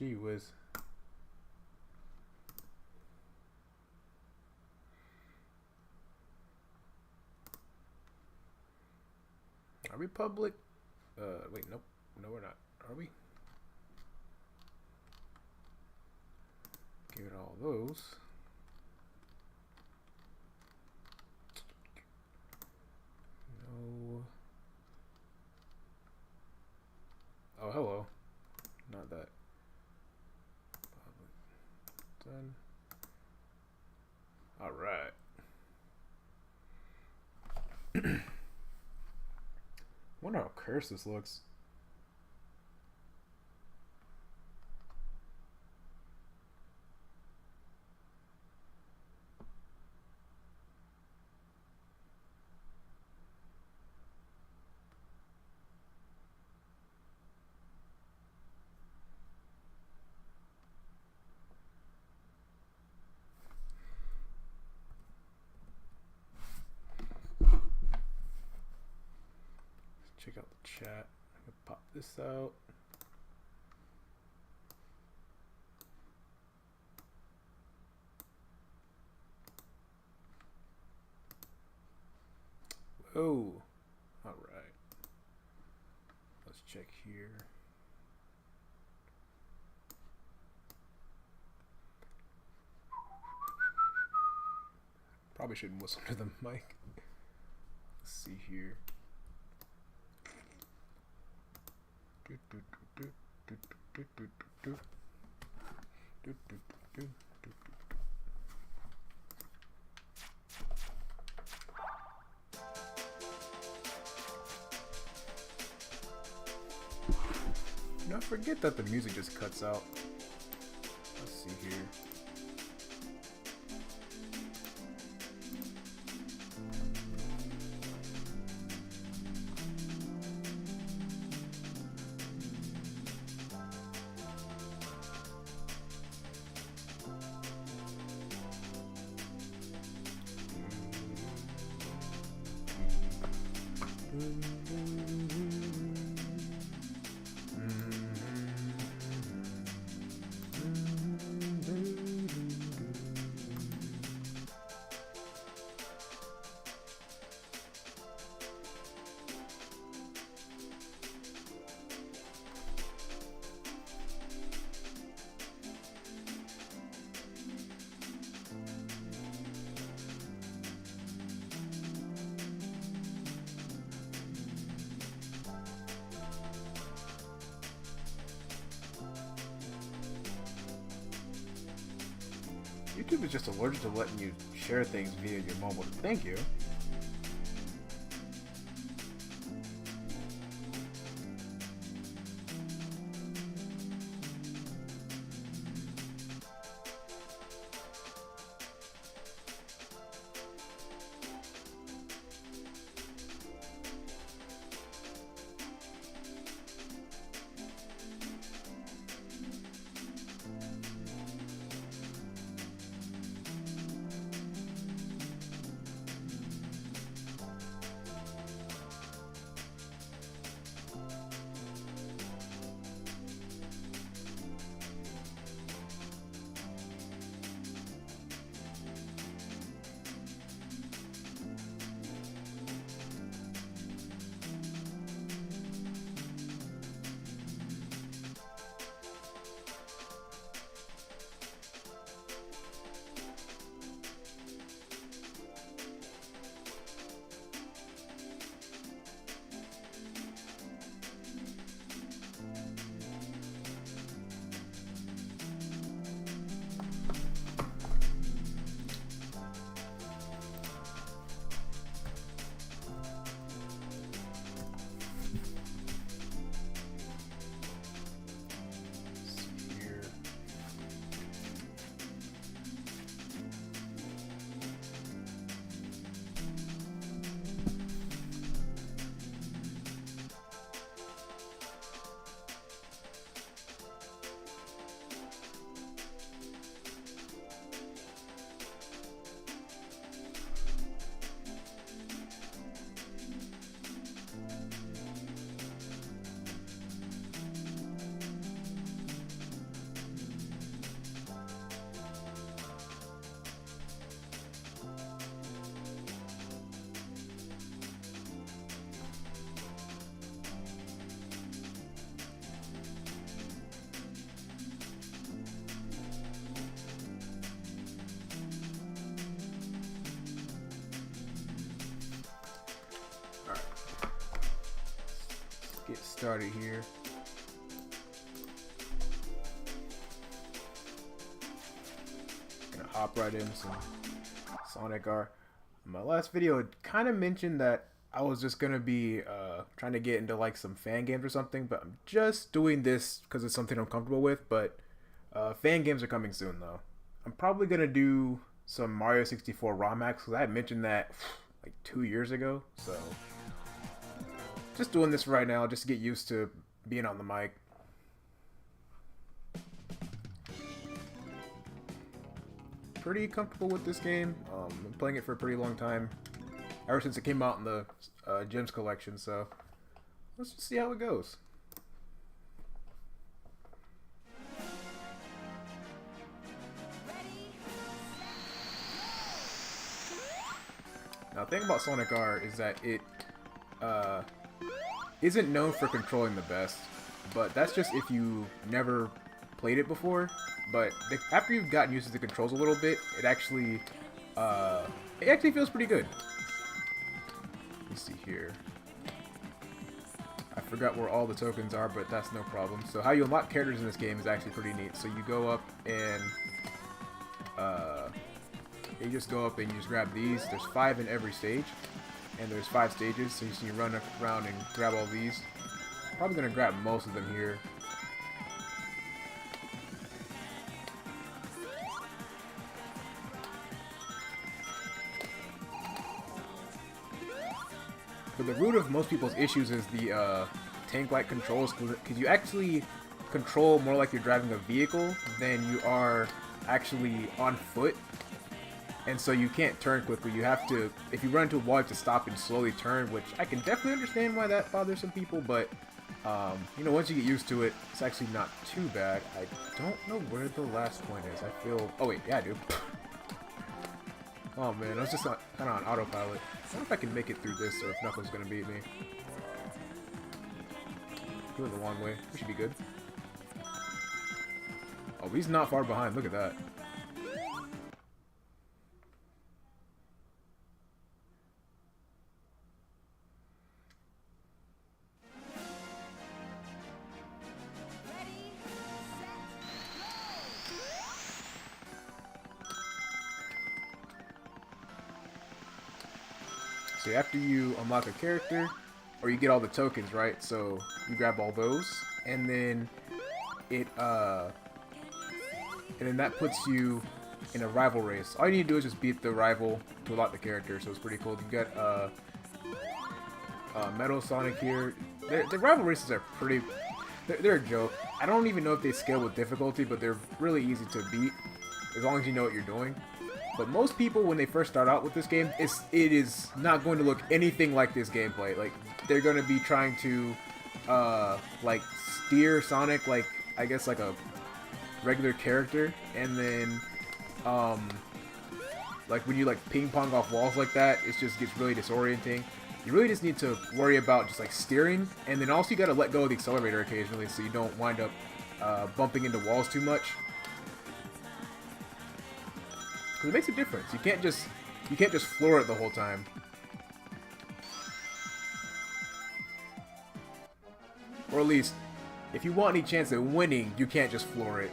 Gee whiz. Are we public? Wait, nope. No, we're not. Are we? Give it all those. No. Oh, hello. Not that. Done. All right. Wonder how cursed this looks. Check out the chat. I'm gonna pop this out. Whoa. All right. Let's check here. Probably shouldn't whistle to the mic. Let's see here. Don't forget that the music just cuts out. Let's see here. YouTube is just allergic to letting you share things via your mobile. Thank you. started here. Gonna hop right into some Sonic R. In my last video, it kind of mentioned that I was just gonna be trying to get into like some fan games or something, but I'm just doing this because it's something I'm comfortable with. But fan games are coming soon, though. I'm probably gonna do some Mario 64 ROM hacks because I had mentioned that like 2 years ago. So just doing this right now just to get used to being on the mic. Pretty comfortable with this game. Been playing it for a pretty long time, ever since it came out in the Gems collection. So let's just see how it goes. Now, the thing about Sonic R is that it isn't known for controlling the best, but that's just if you never played it before. But after you've gotten used to the controls a little bit, it actually feels pretty good. Let's see here. I forgot where all the tokens are, but that's no problem. So how you unlock characters in this game is actually pretty neat. So you go up and you just grab these. There's 5 in every stage, and there's 5 stages. So you run around and grab all these. Probably gonna grab most of them here. But the root of most people's issues is the tank-like controls, because you actually control more like you're driving a vehicle than you are actually on foot. And so you can't turn quickly. You have to, if you run into a wall, you have to stop and slowly turn, which I can definitely understand why that bothers some people, but you know, once you get used to it, it's actually not too bad. I don't know where the last point is. I feel, oh wait, yeah I do. Oh man, I was just kind of on autopilot. I wonder if I can make it through this, or if Knuckles gonna beat me. Going the wrong way. We should be good. Oh, he's not far behind. Look at that. So after you unlock a character, or you get all the tokens, right? So you grab all those, and then and then that puts you in a rival race. All you need to do is just beat the rival to unlock the character. So it's pretty cool. You got Metal Sonic here. The rival races are pretty. They're a joke. I don't even know if they scale with difficulty, but they're really easy to beat as long as you know what you're doing. But most people, when they first start out with this game, it is not going to look anything like this gameplay. Like, they're going to be trying to, like, steer Sonic, like, I guess, like a regular character. And then, like, when you, like, ping-pong off walls like that, it just gets really disorienting. You really just need to worry about just, like, steering. And then also you got to let go of the accelerator occasionally so you don't wind up bumping into walls too much. Because it makes a difference. You can't just floor it the whole time. Or at least, if you want any chance at winning, you can't just floor it.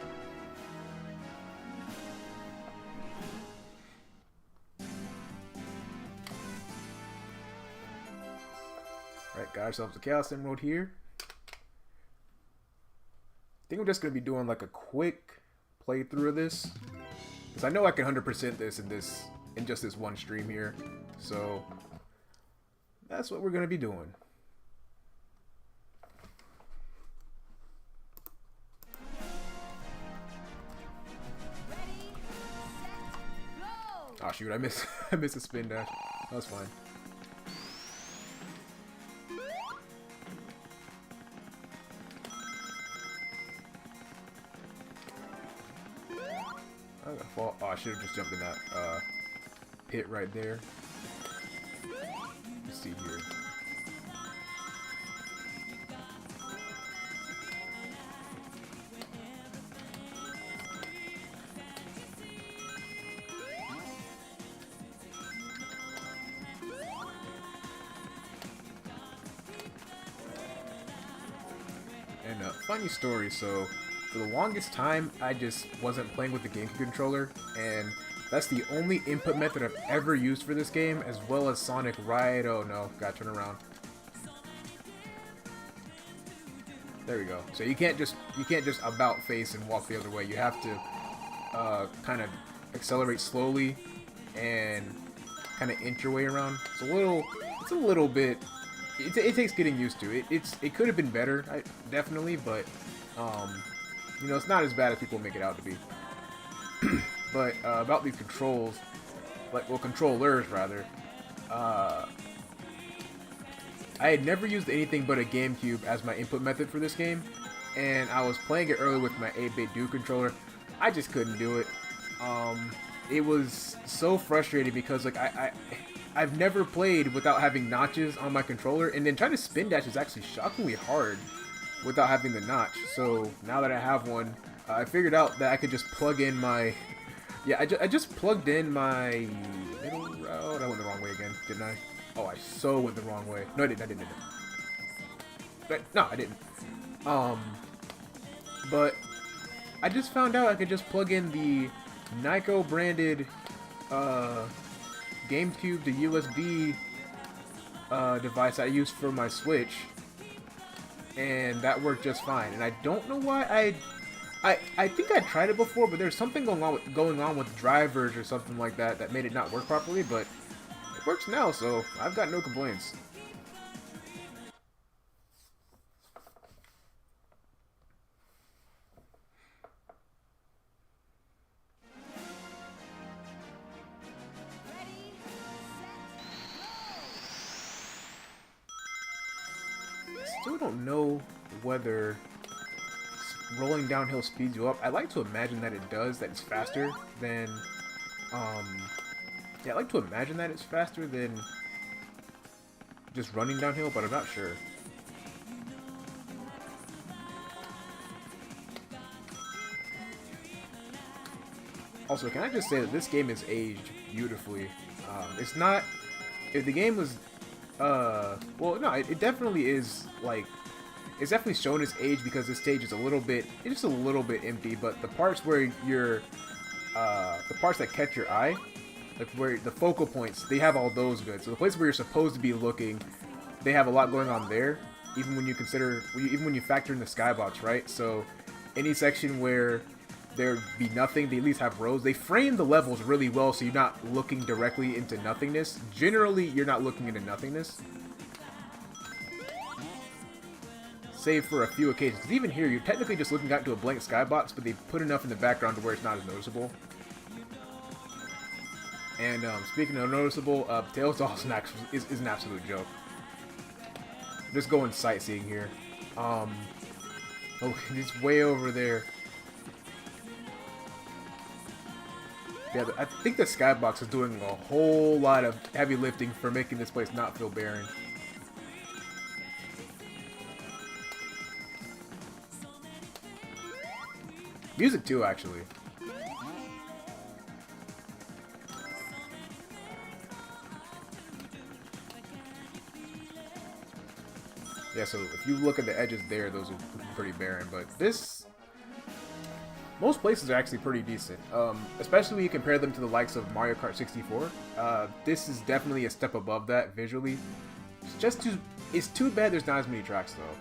Alright, got ourselves a Chaos Emerald here. I think I'm just going to be doing like a quick playthrough of this. Because I know I can 100% this in just this one stream here. So that's what we're going to be doing. Oh shoot, I missed a spin dash. That was fine. I'm gonna fall. Oh, I should have just jumped in that pit right there. Let's see here. funny story. So, for the longest time, I just wasn't playing with the GameCube controller, and that's the only input method I've ever used for this game, as well as Sonic Ride. Oh no, gotta turn around. There we go. So you can't just about face and walk the other way. You have to kind of accelerate slowly and kind of inch your way around. It's a little bit. It takes getting used to. It could have been better, definitely, but you know, it's not as bad as people make it out to be. But about these controls, controllers rather. I had never used anything but a GameCube as my input method for this game, and I was playing it earlier with my 8-bit Duke controller. I just couldn't do it. It was so frustrating because like I've never played without having notches on my controller, and then trying to spin dash is actually shockingly hard without having the notch. So now that I have one, I figured out that I could just plug in my... Yeah, I just plugged in my middle route. I went the wrong way again, didn't I? Oh, I so went the wrong way. No, I didn't. No, I didn't. But I just found out I could just plug in the Nyko branded GameCube to USB device I use for my Switch, and that worked just fine. And I don't know why I think I tried it before, but there's something going on with drivers or something like that that made it not work properly, but it works now, so I've got no complaints. Still don't know whether rolling downhill speeds you up. I like to imagine that it does, that it's faster than, yeah, I like to imagine that it's faster than just running downhill, but I'm not sure. Also, can I just say that this game is aged beautifully? It's not... If the game was... well, no, it definitely is, like... It's definitely shown its age because this stage is a little bit... It's just a little bit empty, but the parts where you're... the parts that catch your eye, like where the focal points, they have all those good. So the place where you're supposed to be looking, they have a lot going on there, even when you consider... Even when you factor in the skybox, right? So any section where there'd be nothing, they at least have rows. They frame the levels really well so you're not looking directly into nothingness. Generally, you're not looking into nothingness. Save for a few occasions. Because even here, you're technically just looking out into a blank skybox, but they put enough in the background to where it's not as noticeable. And speaking of noticeable, Tails Dolls is an absolute joke. Just going sightseeing here. Oh, it's way over there. Yeah, I think the skybox is doing a whole lot of heavy lifting for making this place not feel barren. Music too, actually. Yeah, so if you look at the edges there, those are pretty barren, but this... Most places are actually pretty decent, especially when you compare them to the likes of Mario Kart 64. This is definitely a step above that visually. It's too bad there's not as many tracks though.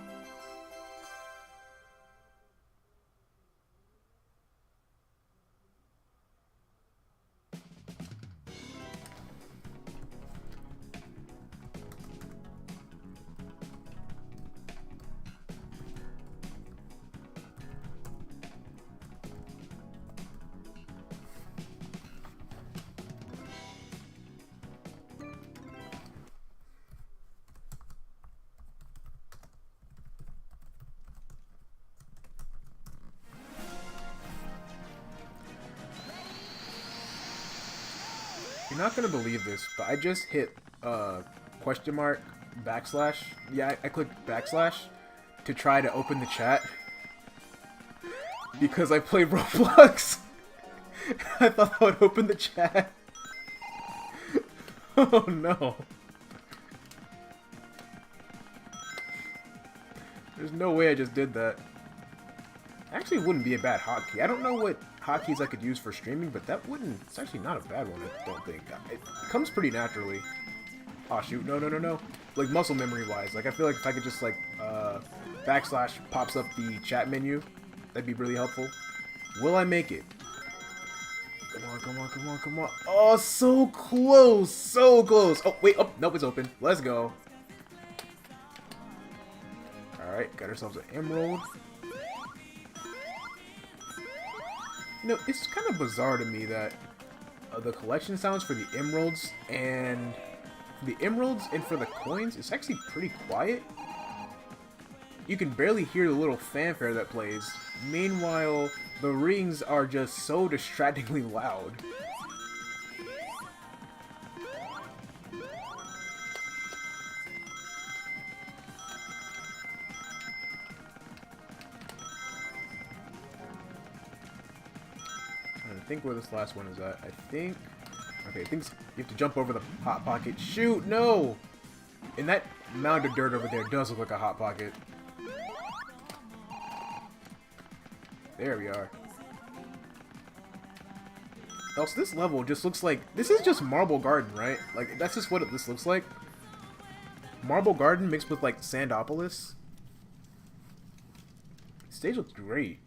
You're not gonna believe this, but I just hit question mark backslash. Yeah, I clicked backslash to try to open the chat because I play Roblox. I thought I would open the chat. Oh no. There's no way I just did that. Actually wouldn't be a bad hotkey. I don't know what hotkeys I could use for streaming, but that wouldn't... It's actually not a bad one, I don't think. It comes pretty naturally. Oh shoot, no, no, no, no. Like muscle memory wise, like I feel like if I could just like, backslash pops up the chat menu, that'd be really helpful. Will I make it? Come on, come on, come on, come on. Oh, so close, so close. Oh, wait, oh, nope, it's open. Let's go. Alright, got ourselves an emerald. You know, it's kind of bizarre to me that the collection sounds for the emeralds and for the coins, it's actually pretty quiet. You can barely hear the little fanfare that plays. Meanwhile, the rings are just so distractingly loud. I think where this last one is at. I think... Okay, I think you have to jump over the Hot Pocket. Shoot, no! And that mound of dirt over there does look like a Hot Pocket. There we are. Also, this level just looks like... This is just Marble Garden, right? Like, that's just what this looks like. Marble Garden mixed with, like, Sandopolis. The stage looks great.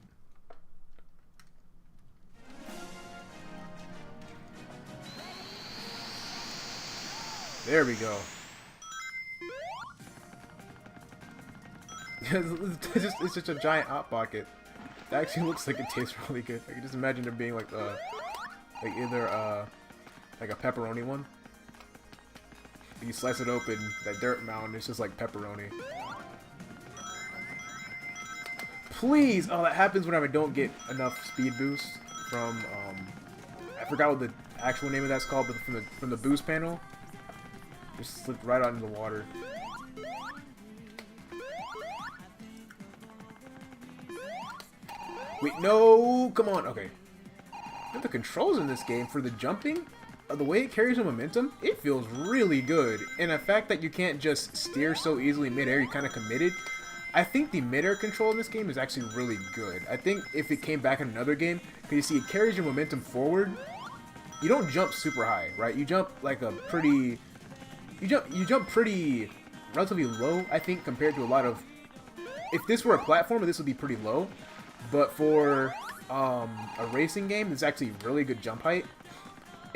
There we go. It's just a giant Hot Pocket. It actually looks like it tastes really good. I can just imagine there being like either like a pepperoni one. You slice it open, that dirt mound is just like pepperoni. Please! Oh, that happens whenever I don't get enough speed boost from I forgot what the actual name of that's called, but from the boost panel. Just slipped right out into the water. Wait, no! Come on, okay. But the controls in this game for the jumping, the way it carries the momentum, it feels really good. And the fact that you can't just steer so easily mid-air, you're kind of committed. I think the mid-air control in this game is actually really good. I think if it came back in another game, because you see it carries your momentum forward, you don't jump super high, right? You jump like a pretty... You jump pretty relatively low, I think, compared to a lot of... If this were a platformer, this would be pretty low. But for a racing game, it's actually really good jump height.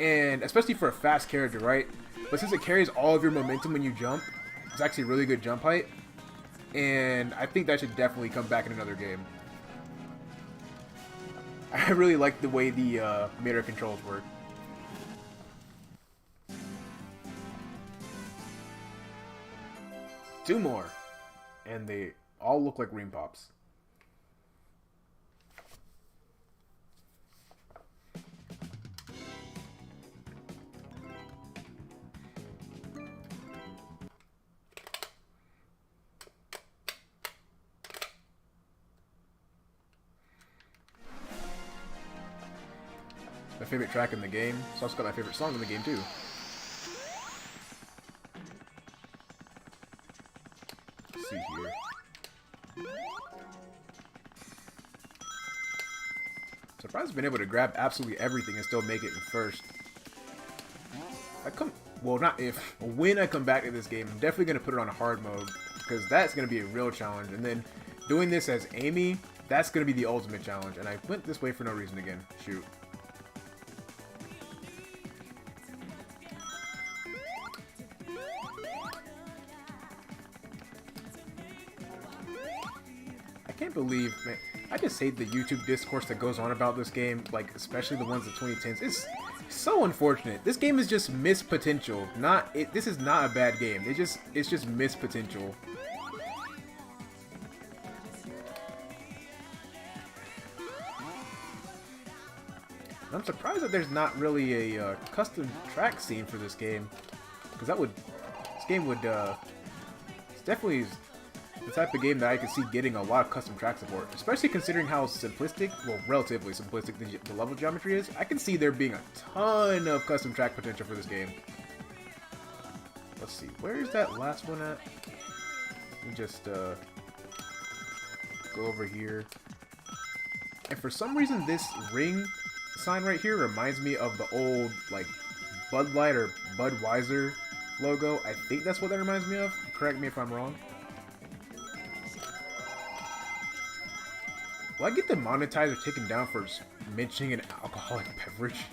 And especially for a fast character, right? But since it carries all of your momentum when you jump, it's actually really good jump height. And I think that should definitely come back in another game. I really like the way the mid-air controls work. Two more. And they all look like Ream Pops. My favorite track in the game. It's also got my favorite song in the game too. Let's see here. Surprised I've been able to grab absolutely everything and still make it in first. When I come back to this game, I'm definitely going to put it on hard mode, because that's going to be a real challenge. And then doing this as Amy, that's going to be the ultimate challenge. And I went this way for no reason again. Shoot. I can't believe, man, I just hate the YouTube discourse that goes on about this game, like, especially the ones of 2010s. It's so unfortunate. This game is just missed potential. This is not a bad game. It's just missed potential. I'm surprised that there's not really a custom track scene for this game, because this game would, it's definitely the type of game that I could see getting a lot of custom track support, especially considering how simplistic, well, relatively simplistic the level geometry is. I can see there being a ton of custom track potential for this game. Let's see, where's that last one at? Let me just go over here. And for some reason, this ring sign right here reminds me of the old, like, Bud Light or Budweiser logo. I think that's what that reminds me of. Correct me if I'm wrong. Will I get demonetized or taken down for mentioning an alcoholic beverage?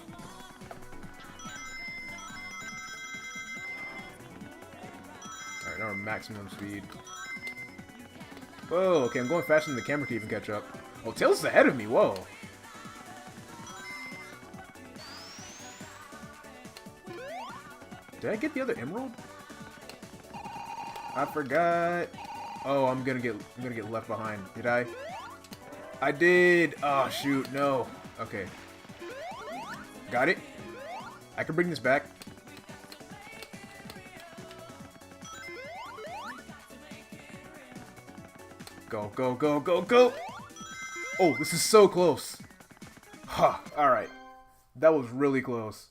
Alright, now we're maximum speed. Whoa, okay, I'm going faster than the camera can even catch up. Oh, Tails is ahead of me, whoa. Did I get the other emerald? I forgot. Oh, I'm gonna get left behind. Did I? I did. Oh shoot, no. Okay. Got it. I can bring this back. Go, go, go, go, go! Oh, this is so close. Huh, alright. That was really close.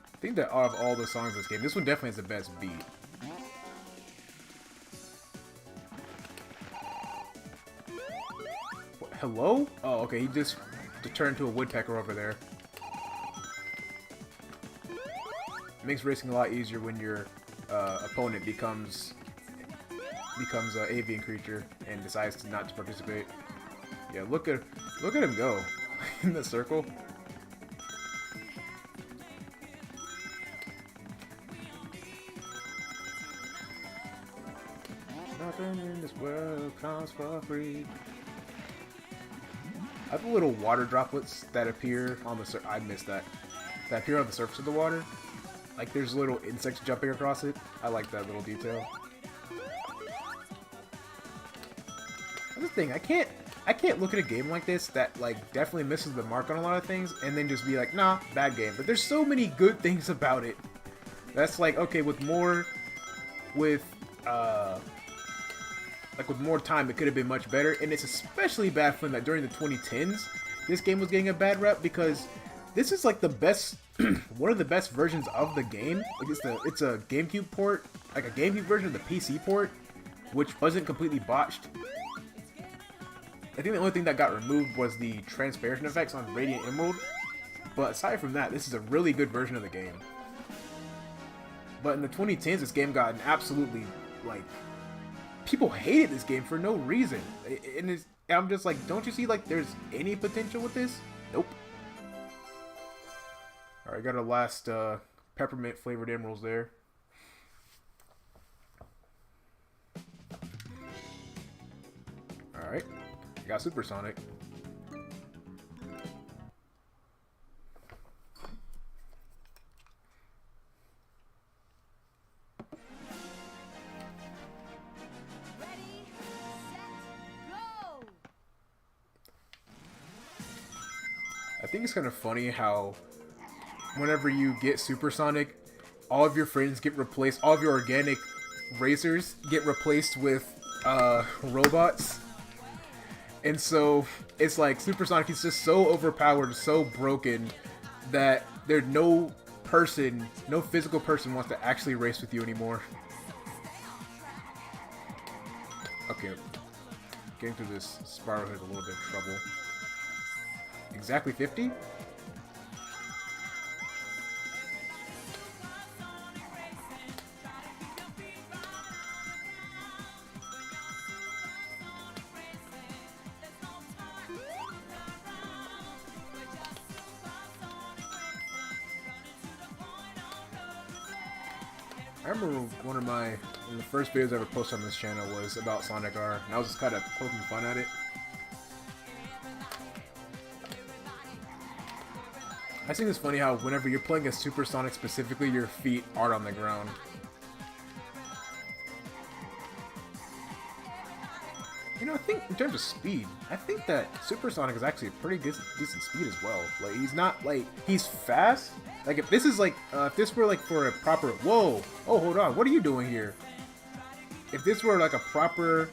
I think that out of all the songs in this game, this one definitely has the best beat. What, hello? Oh, okay, he just turned into a woodpecker over there. It makes racing a lot easier when your opponent becomes an avian creature and decides not to participate. Yeah, look at him go in the circle. Nothing in this world comes for free. I have the little water droplets that appear on the I missed that. That appear on the surface of the water. Like there's little insects jumping across it. I like that little detail. That's the thing, I can't look at a game like this that like definitely misses the mark on a lot of things and then just be like, nah, bad game. But there's so many good things about it. That's like, okay, with more time, it could have been much better, and it's especially bad for that during the 2010s, this game was getting a bad rep because this is like the best, one of the best versions of the game. Like it's a GameCube port, like a GameCube version of the PC port, which wasn't completely botched. I think the only thing that got removed was the transparency effects on Radiant Emerald, but aside from that, this is a really good version of the game. But in the 2010s, this game got an absolutely, like, people hated this game for no reason. And I'm just like, don't you see, like, there's any potential with this? Nope. Alright, got our last peppermint flavored emeralds there. Alright, got Supersonic. I think it's kind of funny how whenever you get Supersonic, all of your friends get replaced, all of your organic racers get replaced with robots. And so it's like Supersonic is just so overpowered, so broken that there's no physical person wants to actually race with you anymore. Okay, getting through this spiral is a little bit of trouble. Exactly 50? I remember one of the first videos I ever posted on this channel was about Sonic R, and I was just kind of poking fun at it. I think it's funny how whenever you're playing as Supersonic specifically, your feet are on the ground. You know, I think in terms of speed, I think that Supersonic is actually a pretty decent speed as well. Like, he's not, like, he's fast. Like, if this is, like, if this were, like, for a proper... Whoa! Oh, hold on. What are you doing here? if this were like a proper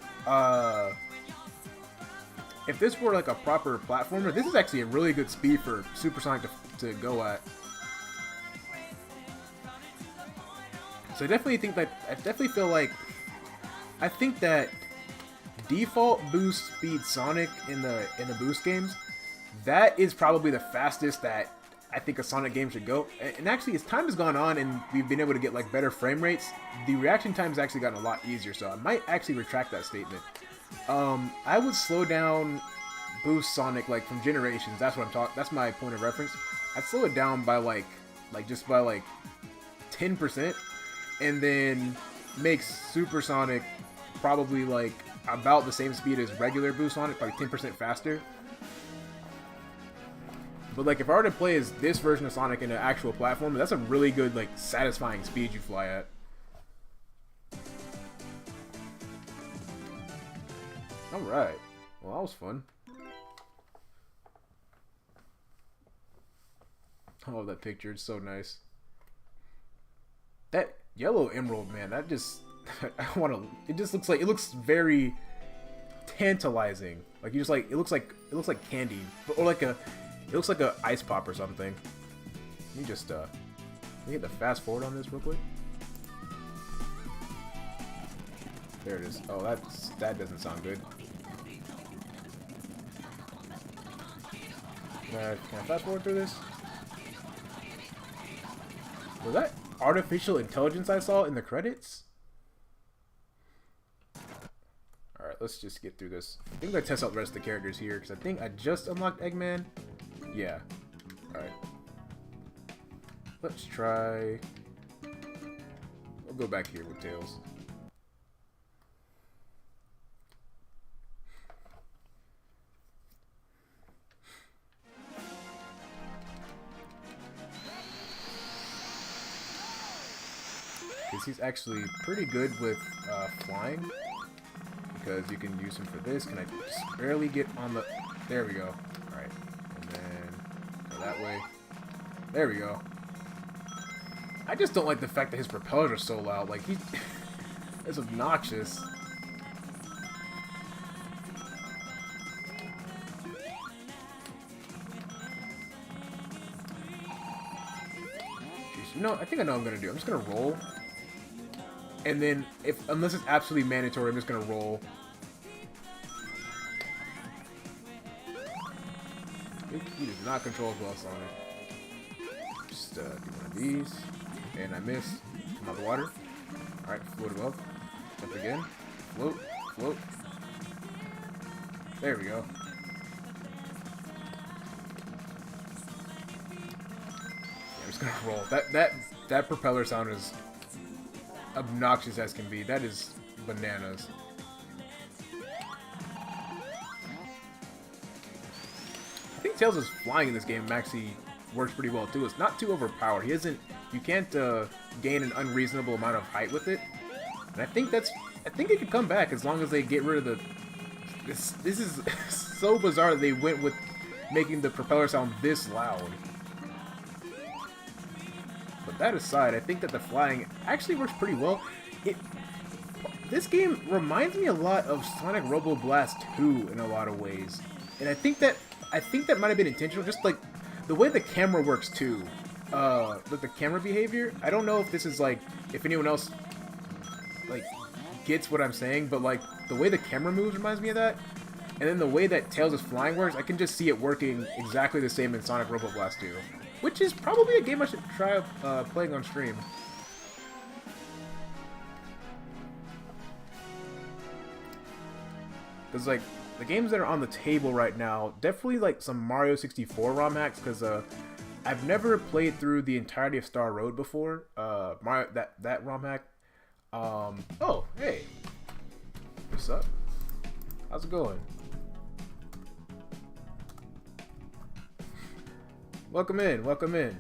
if this were like a proper platformer, this is actually a really good speed for Supersonic to go at. So I definitely think that, I think that default boost speed Sonic in the boost games, that is probably the fastest that I think a Sonic game should go. And actually, as time has gone on and we've been able to get like better frame rates, the reaction time's actually gotten a lot easier. So I might actually retract that statement. I would slow down boost Sonic like from Generations. That's what I'm talking. That's my point of reference. I'd slow it down by like just by like 10%, and then make Supersonic probably like about the same speed as regular boost Sonic, like 10% faster. But like if I were to play as this version of Sonic in an actual platform, that's a really good like satisfying speed you fly at. Alright. Well, that was fun. I love that picture. It's so nice. That yellow emerald, man, that just... I want to... It just looks like... It looks very tantalizing. Like, you just like... It looks like candy. Or like a... It looks like a ice pop or something. Let me just, let me get the fast forward on this real quick. There it is. Oh, that doesn't sound good. Can I fast forward through this? Was that artificial intelligence I saw in the credits? Alright, let's just get through this. I think I'm gonna test out the rest of the characters here, because I think I just unlocked Eggman. Yeah. Alright. Let's try... We'll go back here with Tails. Because he's actually pretty good with flying. Because you can use him for this. Can I just barely get on the... There we go. Alright. And then go that way. There we go. I just don't like the fact that his propellers are so loud. Like, he... it's obnoxious. Jeez, you know, I think I know what I'm going to do. I'm just going to roll. And then, unless it's absolutely mandatory, I'm just going to roll. He does not control as well, Sonic. Just do one of these. And I miss. Come out of the water. Alright, float above. Jump again. Float. Float. There we go. Yeah, I'm just gonna roll. That propeller sound is obnoxious as can be. That is bananas. I think Tails' flying in this game actually works pretty well too. It's not too overpowered. He isn't. You can't gain an unreasonable amount of height with it. And I think it could come back as long as they get rid of the. This is so bizarre that they went with making the propeller sound this loud. But that aside, I think that the flying actually works pretty well. This game reminds me a lot of Sonic Robo Blast 2 in a lot of ways, and I think that might have been intentional. Just like the way the camera works too, with the camera behavior. I don't know if this is like if anyone else like gets what I'm saying, but like the way the camera moves reminds me of that. And then the way that Tails' flying works, I can just see it working exactly the same in Sonic Robo Blast 2. Which is probably a game I should try playing on stream. Because, like, the games that are on the table right now, definitely, like, some Mario 64 ROM hacks, because, I've never played through the entirety of Star Road before. Mario, that ROM hack. Oh, hey. What's up? How's it going? Welcome in, welcome in.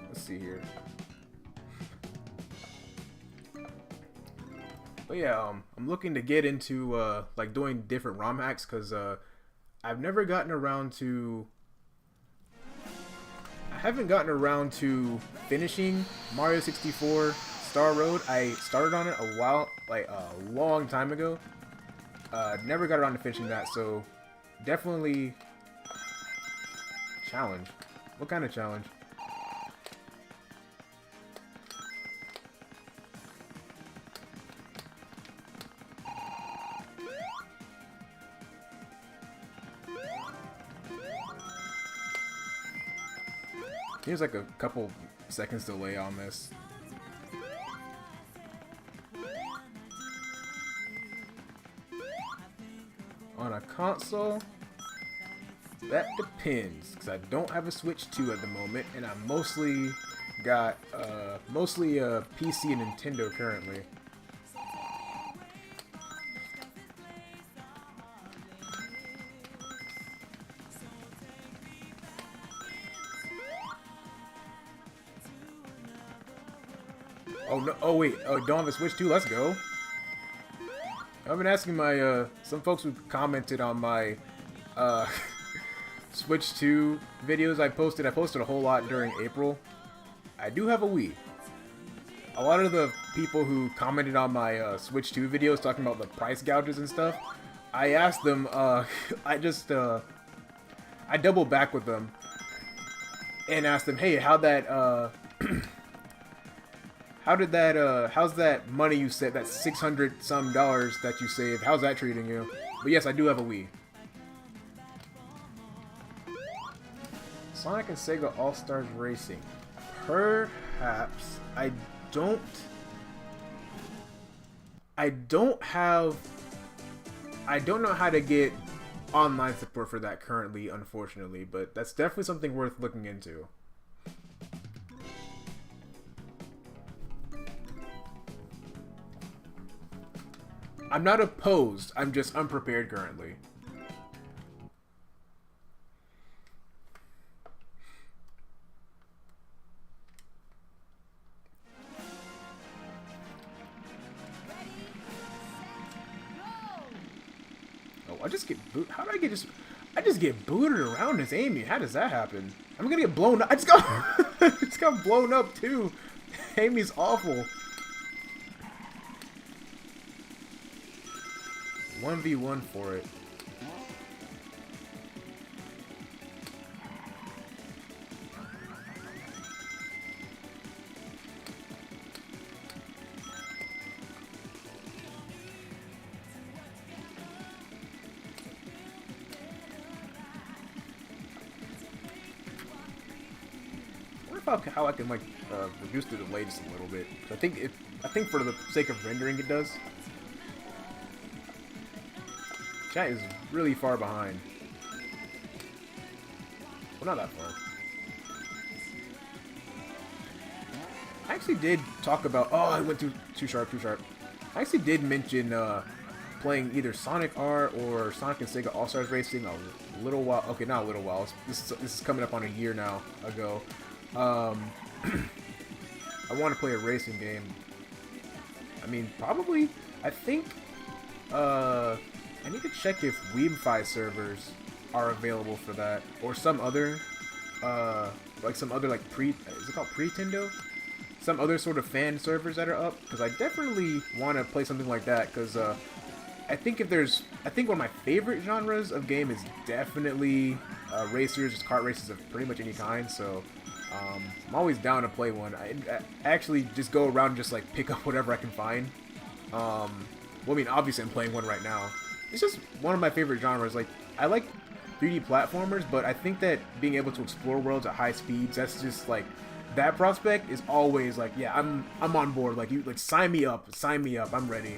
Let's see here. But yeah, I'm looking to get into like doing different ROM hacks because I've never gotten around to. I haven't gotten around to finishing Mario 64 Star Road, I started on it a long time ago. Never got around to finishing that, so definitely challenge. What kind of challenge? Seems like a couple seconds delay on this. On a console, that depends, because I don't have a Switch 2 at the moment, and I mostly got mostly a PC and Nintendo currently. Oh no! Oh wait! Oh, don't have a Switch 2. Let's go. I've been asking my some folks who commented on my Switch 2 videos I posted. I posted a whole lot during April. I do have a Wii. A lot of the people who commented on my Switch 2 videos talking about the price gouges and stuff, I asked them. I doubled back with them and asked them, "Hey, how'd that how's that money you saved, that $600 some that you saved, how's that treating you?" But yes, I do have a Wii. Sonic and Sega All-Stars Racing. Perhaps. I don't know how to get online support for that currently, unfortunately, but that's definitely something worth looking into. I'm not opposed, I'm just unprepared currently. Oh, I just get booted. How did I get just... I just get booted around as Amy. How does that happen? I'm gonna get blown up. I just got... I just got blown up too. Amy's awful. 1v1 for it. I wonder how I can like reduce the delay just a little bit. I think for the sake of rendering it does. Chat is really far behind. Well, not that far. I actually did talk about... Oh, I went too sharp. I actually did mention playing either Sonic R or Sonic and Sega All-Stars Racing a little while... Okay, not a little while. This is coming up on a year now ago. I want to play a racing game. I mean, probably... I think... I need to check if Weebfi servers are available for that, or some other, like some other like is it called Pretendo? Some other sort of fan servers that are up, because I definitely want to play something like that, because I think one of my favorite genres of game is definitely racers, just kart races of pretty much any kind, so I'm always down to play one. I actually just go around and just like pick up whatever I can find. Well, I mean, obviously I'm playing one right now. It's just one of my favorite genres. Like, I like 3D platformers, but I think that being able to explore worlds at high speeds, that's just like, that prospect is always like, yeah, I'm on board. Like, you like sign me up, I'm ready.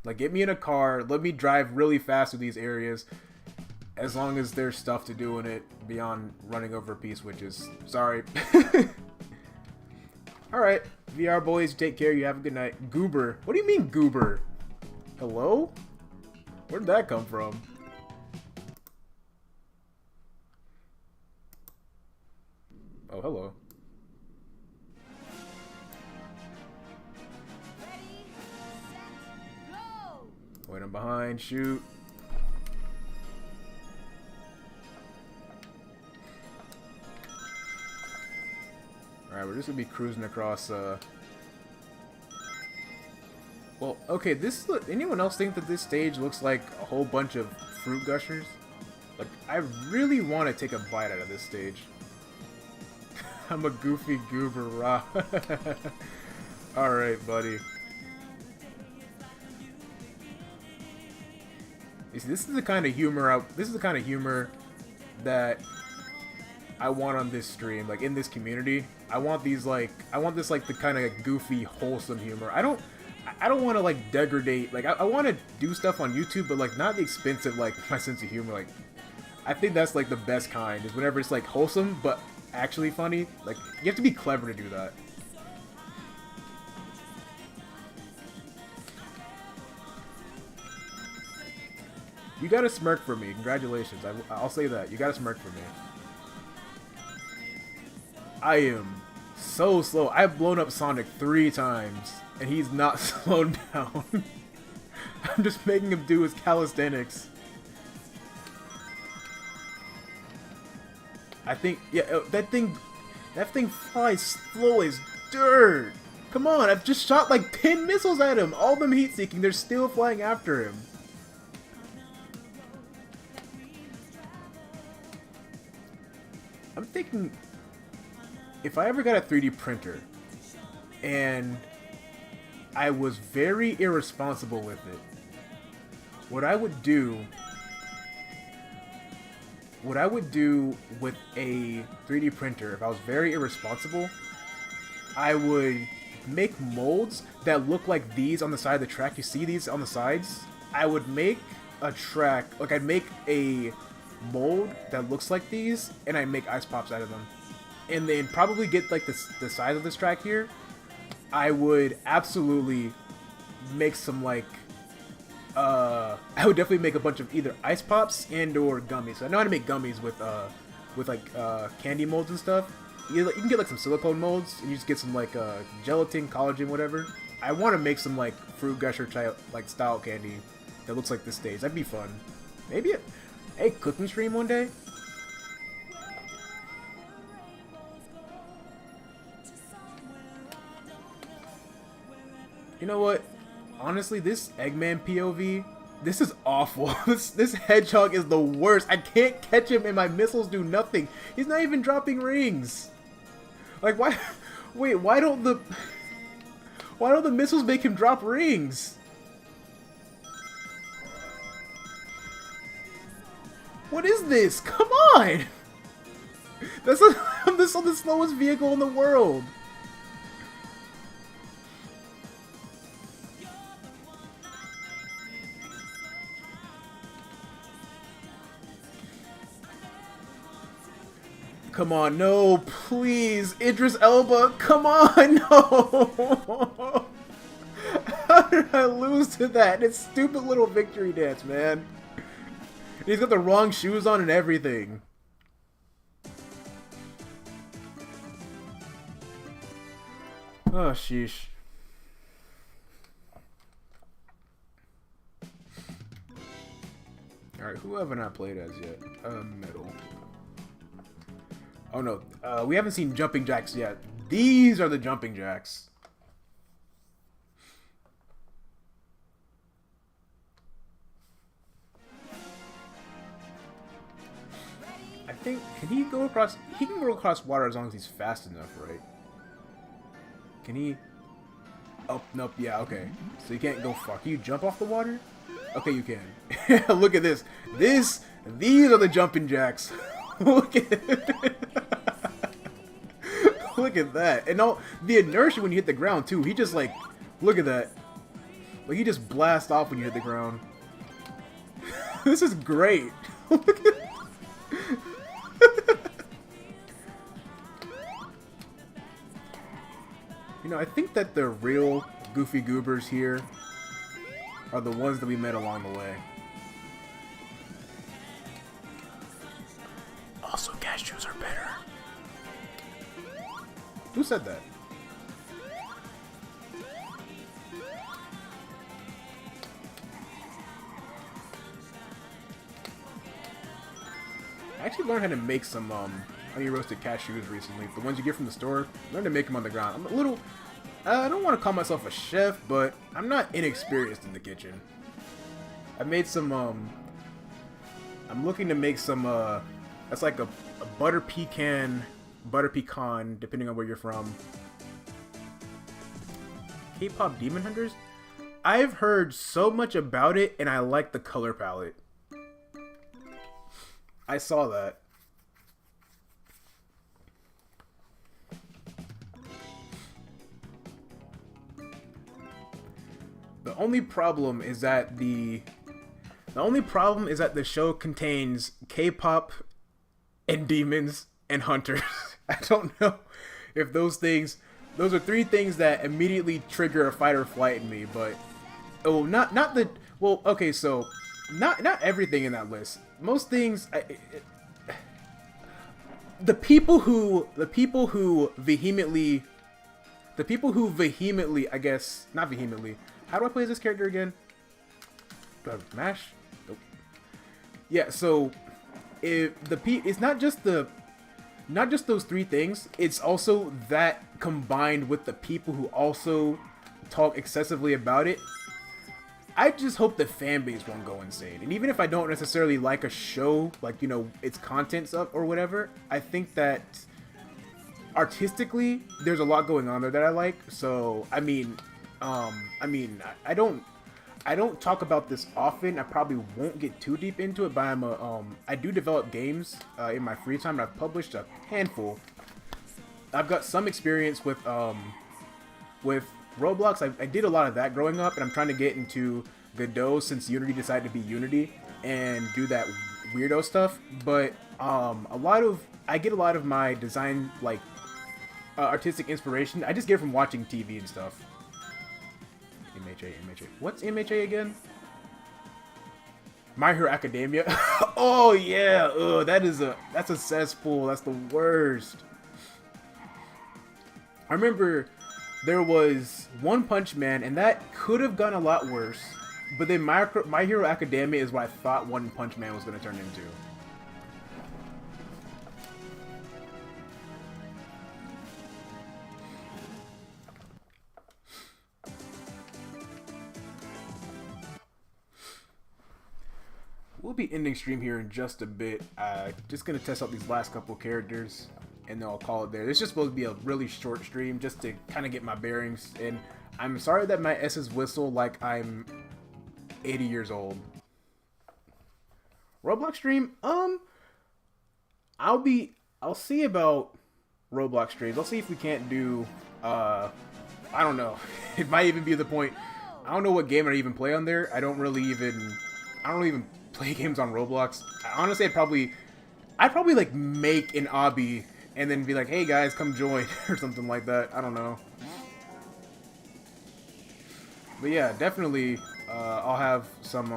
Like, get me in a car, let me drive really fast through these areas, as long as there's stuff to do in it beyond running over P-switches. Sorry. Alright, VR boys, take care, you have a good night. Goober. What do you mean, Goober? Hello? Where'd that come from? Oh, hello. Ready, set, go! Wait, I'm behind, shoot. Alright, we're just gonna be cruising across, Well, okay, this... Anyone else think that this stage looks like a whole bunch of fruit gushers? Like, I really want to take a bite out of this stage. I'm a goofy goober, rah. Alright, buddy. You see, this is the kind of humor that I want on this stream, like in this community. I want this like the kind of goofy, wholesome humor. I don't want to like degrade. Like I want to do stuff on YouTube, but like not the expense of like my sense of humor. Like I think that's like the best kind is whenever it's like wholesome but actually funny. Like you have to be clever to do that. You got a smirk for me. Congratulations. I'll say that. You got a smirk for me. I am so slow. I've blown up Sonic 3 times, and he's not slowed down. I'm just making him do his calisthenics. I think, yeah, that thing flies slow as dirt. Come on, I've just shot like 10 missiles at him. All of them heat-seeking. They're still flying after him. I'm thinking, if I ever got a 3D printer, and I was very irresponsible with it, what I would do with a 3D printer, if I was very irresponsible, I would make molds that look like these on the side of the track. You see these on the sides? I would make a track, like I'd make a mold that looks like these, and I make ice pops out of them, and then probably get like the size of this track here. I would absolutely make some like I would definitely make a bunch of either ice pops and or gummies. So I know how to make gummies with candy molds and stuff. You can get like some silicone molds, and you just get some like gelatin, collagen, whatever. I want to make some like fruit gusher type like style candy that looks like this stage. That'd be fun. Maybe a cooking stream one day? You know what? Honestly, this Eggman POV, this is awful. This hedgehog is the worst. I can't catch him and my missiles do nothing. He's not even dropping rings. Like why wait, why don't the missiles make him drop rings? What is this? Come on! This is the slowest vehicle in the world. Come on, no, please, Idris Elba, come on, no! How did I lose to that? It's stupid little victory dance, man. He's got the wrong shoes on and everything. Oh, sheesh. Alright, who haven't I played as yet? Metal. Oh no, we haven't seen jumping jacks yet. These are the jumping jacks. I think, can he go across? He can go across water as long as he's fast enough, right? Can he? Oh, nope, yeah, okay. So you can't go far. Can you jump off the water? Okay, you can. Look at this. These are the jumping jacks. Look at it. Look at that. And all the inertia when you hit the ground too. He just like, look at that. Like he just blasts off when you hit the ground. This is great. Look at You know, I think that the real Goofy Goobers here are the ones that we met along the way. Also, cashews are better. Who said that? I actually learned how to make some honey roasted cashews recently. The ones you get from the store, learn to make them on the ground. I'm a little, I don't want to call myself a chef, but I'm not inexperienced in the kitchen. I made some, I'm looking to make some, that's like a butter pecan, depending on where you're from. K-pop Demon Hunters? I've heard so much about it, and I like the color palette. I saw that. The only problem is that the show contains K-pop and demons and hunters. I don't know if those are three things that immediately trigger a fight or flight in me, but okay, so not everything in that list. Most things the people who vehemently, I guess, not vehemently. How do I play as this character again? Do I have mash? Nope. Yeah, so it's not just those three things, it's also that combined with the people who also talk excessively about it. I just hope the fan base won't go insane. And even if I don't necessarily like a show, like, you know, its content's up or whatever, I think that artistically there's a lot going on there that I like. So I don't talk about this often. I probably won't get too deep into it, but I do develop games in my free time, and I've published a handful. I've got some experience with Roblox. I did a lot of that growing up, and I'm trying to get into Godot since Unity decided to be Unity and do that weirdo stuff. But I get a lot of my design, like artistic inspiration. I just get it from watching TV and stuff. MHA. What's MHA again? My Hero Academia. Oh yeah. Ugh, that's a cesspool. That's the worst. I remember there was One Punch Man, and that could have gone a lot worse. But then My Hero Academia is what I thought One Punch Man was going to turn into. We'll be ending stream here in just a bit. Just gonna test out these last couple characters, and then I'll call it there. It's just supposed to be a really short stream, just to kind of get my bearings. And I'm sorry that my S's whistle like I'm 80 years old. Roblox stream? I'll see about Roblox streams. I'll see if we can't do. I don't know. It might even be the point. I don't know what game I even play on there. I don't even play games on Roblox. Honestly, I'd probably like make an obby and then be like, hey guys, come join or something like that. I don't know. But yeah, definitely I'll have some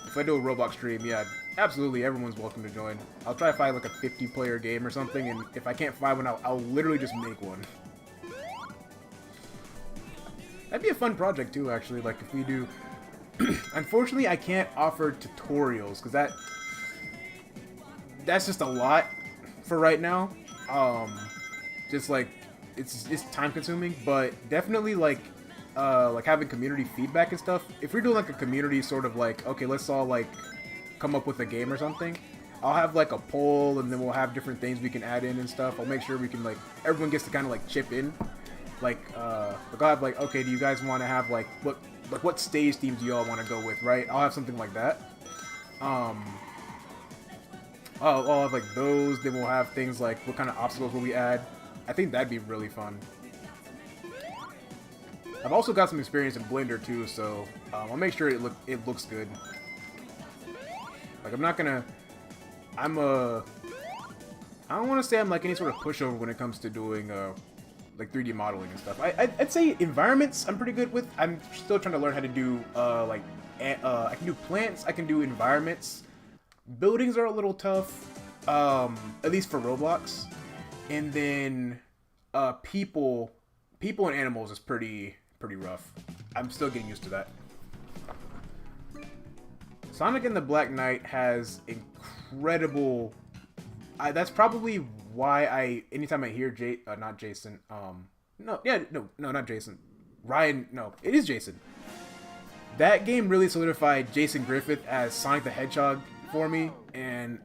if I do a Roblox stream, yeah, absolutely everyone's welcome to join. I'll try to find like a 50-player game or something, and if I can't find one, I'll literally just make one. That'd be a fun project too, actually, like if we do. Unfortunately, I can't offer tutorials because that's just a lot for right now. Just like it's time consuming, but definitely like having community feedback and stuff. If we're doing like a community sort of like, okay, let's all like come up with a game or something, I'll have like a poll, and then we'll have different things we can add in and stuff. I'll make sure we can like everyone gets to kind of like chip in. Like I'll have like, okay, do you guys want to have like what stage themes do y'all want to go with, right? I'll have something like that. I'll have like those. Then we'll have things like what kind of obstacles will we add. I think that'd be really fun. I've also got some experience in Blender too, so I'll make sure it looks good. Like I don't want to say I'm like any sort of pushover when it comes to doing like 3D modeling and stuff. I'd say environments I'm pretty good with. I'm still trying to learn how to do I can do plants, I can do environments. Buildings are a little tough, at least for Roblox. And then people and animals is pretty rough. I'm still getting used to that. Sonic and the Black Knight has incredible. That's probably why anytime I hear not Jason, not Jason, Ryan, no, it is Jason. That game really solidified Jason Griffith as Sonic the Hedgehog for me, and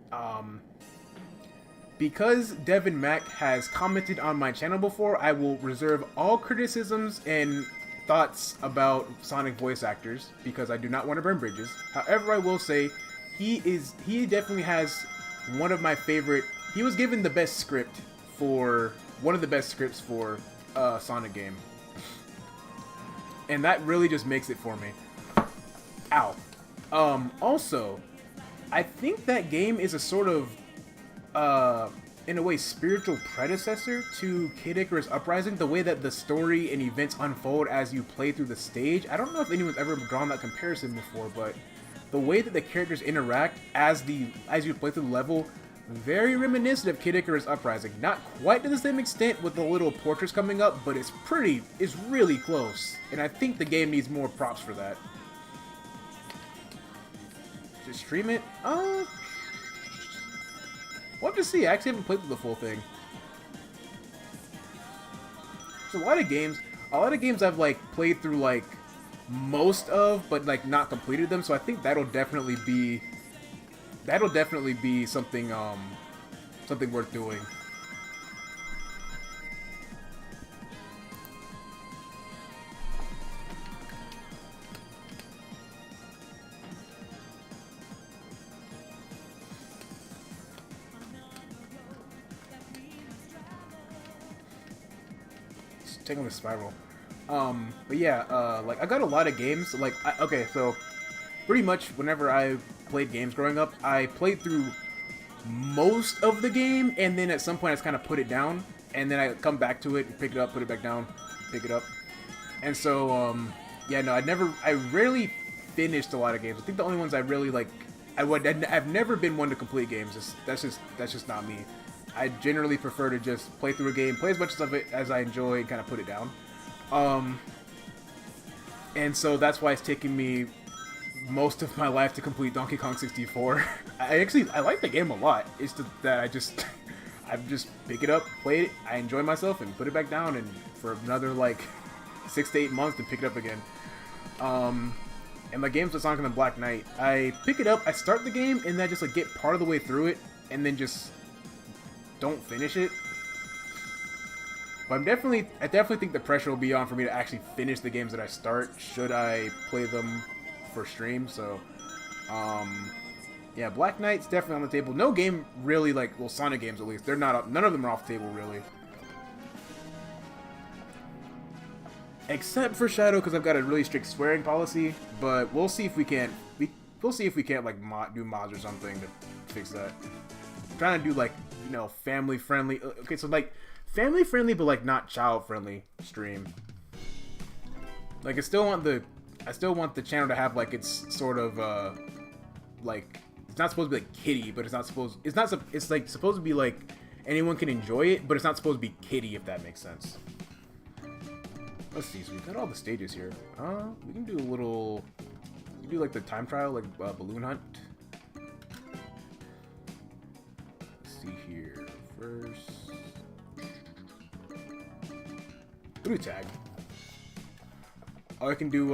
because Devin Mack has commented on my channel before, I will reserve all criticisms and thoughts about Sonic voice actors because I do not want to burn bridges. However, I will say he definitely has one of my favorite. He was given the best script for one of the best scripts for a Sonic game, and that really just makes it for me. Ow. Also, I think that game is a sort of in a way, spiritual predecessor to Kid Icarus Uprising, the way that the story and events unfold as you play through the stage. I don't know if anyone's ever drawn that comparison before, but the way that the characters interact as you play through the level, very reminiscent of Kid Icarus Uprising. Not quite to the same extent with the little portraits coming up, but it's really close. And I think the game needs more props for that. Just stream it? We'll have to see. I actually haven't played through the full thing. There's a lot of games I've like played through like most of, but like not completed them. So I think that'll definitely be something something worth doing. Taking the spiral. But yeah, like I got a lot of games. Like, okay, so pretty much whenever I played games growing up, I played through most of the game, and then at some point I just kind of put it down, and then I come back to it, pick it up, put it back down, pick it up. And so, yeah, no, I rarely finished a lot of games. I think the only ones I really like, I've never been one to complete games. That's just not me. I generally prefer to just play through a game, play as much of it as I enjoy, and kind of put it down. And so that's why it's taken me most of my life to complete Donkey Kong 64. I like the game a lot. It's just that I just pick it up, play it, I enjoy myself, and put it back down, and for another like 6 to 8 months to pick it up again. And my game's with Sonic and the Black Knight. I pick it up, I start the game, and then I just like get part of the way through it, and then just don't finish it. But I definitely think the pressure will be on for me to actually finish the games that I start, should I play them for stream. So, yeah, Black Knight's definitely on the table. No game really, like, well, Sonic games at least, they're not up, none of them are off the table really. Except for Shadow, because I've got a really strict swearing policy, but we'll see if we can't, we'll see if we can't, like, do mods or something to fix that. I'm trying to do, like, you know, family friendly. Okay, so like family friendly, but like not child friendly stream. Like I still want the channel to have like it's sort of like it's not supposed to be like kiddie, but it's like supposed to be like anyone can enjoy it, but it's not supposed to be kiddie, if that makes sense. Let's see. So we've got all the stages here. We can do a little. We can do like the time trial, like balloon hunt. Here first. Blue tag. Oh, I can do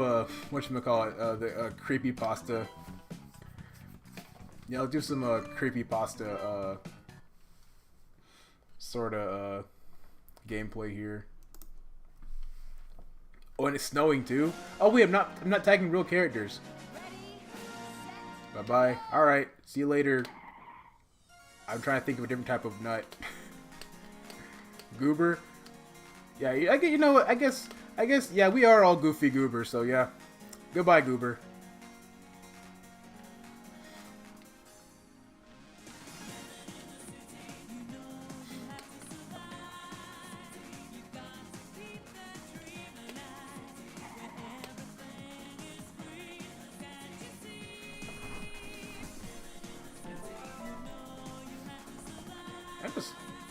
whatchamacallit, the creepypasta. Yeah, I'll do some creepypasta sorta gameplay here. Oh, and it's snowing too. Oh wait, I'm not tagging real characters. Bye bye. All right, see you later. I'm trying to think of a different type of nut. Goober. Yeah, you know what? I guess, yeah, we are all goofy goobers, so yeah. Goodbye, Goober.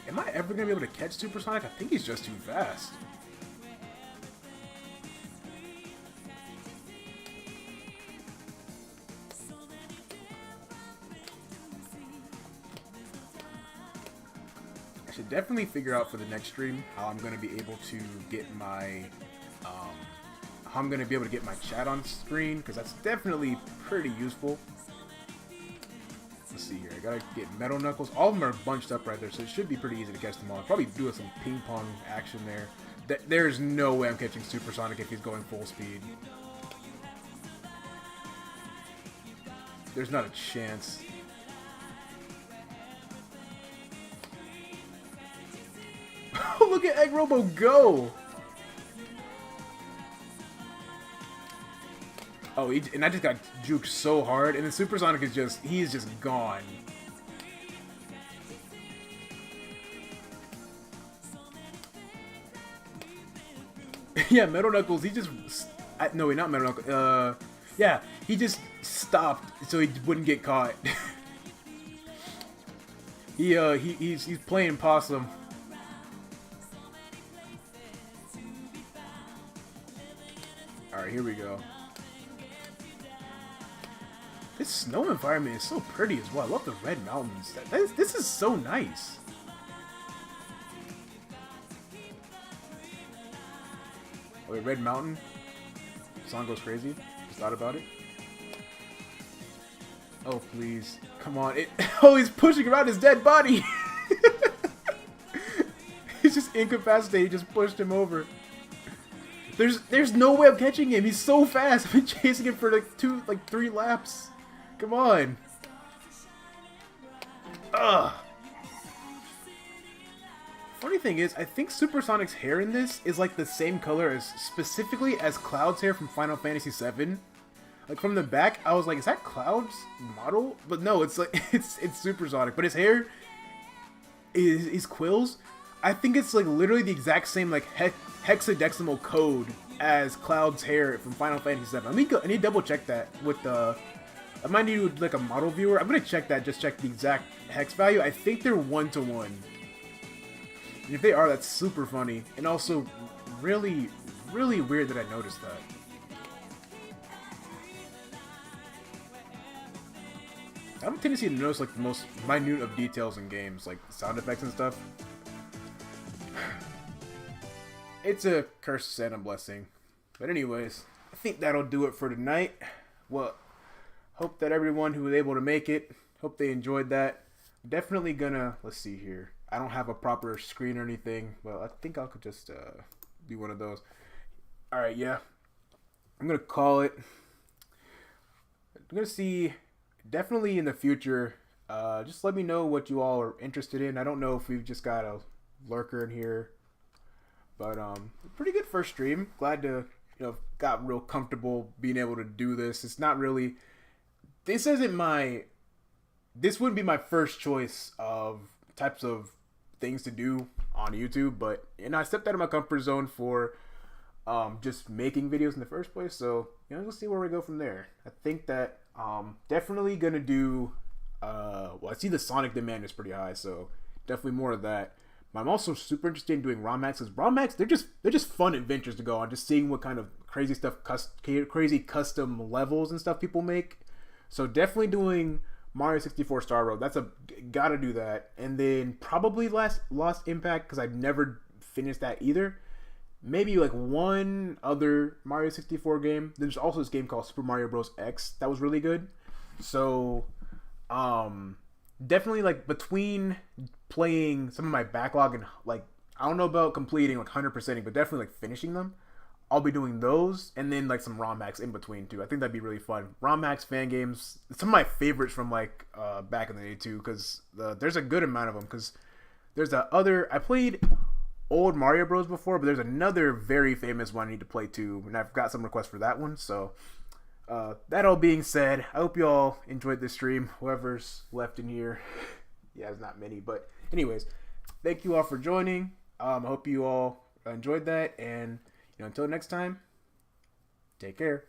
Am I ever gonna be able to catch Supersonic? I think he's just too fast. should definitely figure out for the next stream how I'm gonna be able to get my how I'm gonna be able to get my chat on screen, because that's definitely pretty useful. Let's see here. I gotta get Metal Knuckles. All of them are bunched up right there, so it should be pretty easy to catch them all. I'll probably do some ping pong action there. There's no way I'm catching Supersonic if he's going full speed. There's not a chance. Look at Egg Robo go! Oh, and I just got juked so hard, and then Supersonic is he's just gone. Yeah, Metal Knuckles, he just... no, wait, not Metal Knuckles. Yeah, he just stopped so he wouldn't get caught. He's playing possum. Alright, here we go. This snow environment is so pretty as well. I love the red mountains. This is so nice. Oh, wait, Red Mountain? Song goes crazy. Just thought about it. Oh, please. Come on. Oh, he's pushing around his dead body. He's just incapacitated. He just pushed him over. There's no way I'm catching him. He's so fast. I've been chasing him for like 3 laps. Come on. Ugh. Funny thing is, I think Supersonic's hair in this is like the same color as specifically as Cloud's hair from Final Fantasy VII. Like from the back, I was like, is that Cloud's model? But no, it's like it's Supersonic. But his hair is his quills. I think it's like literally the exact same like hexadecimal code as Cloud's hair from Final Fantasy VII. I need to double check that with the. I might need like a model viewer. I'm gonna check that. Just check the exact hex value. I think they're 1-to-1. And if they are, that's super funny, and also really, really weird that I noticed that. I have a tendency to notice like the most minute of details in games, like sound effects and stuff. It's a curse and a blessing. But anyways, I think that'll do it for tonight. Well, hope that everyone who was able to make it, hope they enjoyed that. Definitely gonna, let's see here. I don't have a proper screen or anything, but I think I could just do one of those. Alright, yeah. I'm gonna call it. I'm gonna see, definitely in the future, just let me know what you all are interested in. I don't know if we've just got a lurker in here. But pretty good first stream. Glad to, got real comfortable being able to do this. It's not really, this wouldn't be my first choice of types of things to do on YouTube, but I stepped out of my comfort zone for just making videos in the first place. So we'll see where we go from there. I think that definitely gonna do well, I see the Sonic demand is pretty high, so definitely more of that. But I'm also super interested in doing ROM hacks, because ROM hacks, they're just fun adventures to go on, just seeing what kind of crazy stuff, crazy custom levels and stuff people make. So definitely doing Mario 64 Star Road. Gotta do that. And then probably Lost Impact, because I've never finished that either. Maybe like one other Mario 64 game. There's also this game called Super Mario Bros. X that was really good. So definitely like between playing some of my backlog and like, I don't know about completing like 100%ing, but definitely like finishing them, I'll be doing those, and then like some ROM hacks in between too. I think that'd be really fun. ROM hacks, fan games, some of my favorites from like back in the day too, because there's a good amount of them. Because there's I played old Mario Bros before, but there's another very famous one I need to play too, and I've got some requests for that one. So that all being said, I hope you all enjoyed this stream. Whoever's left in here, yeah, it's not many, but anyways, thank you all for joining. I hope you all enjoyed that, and until next time, take care.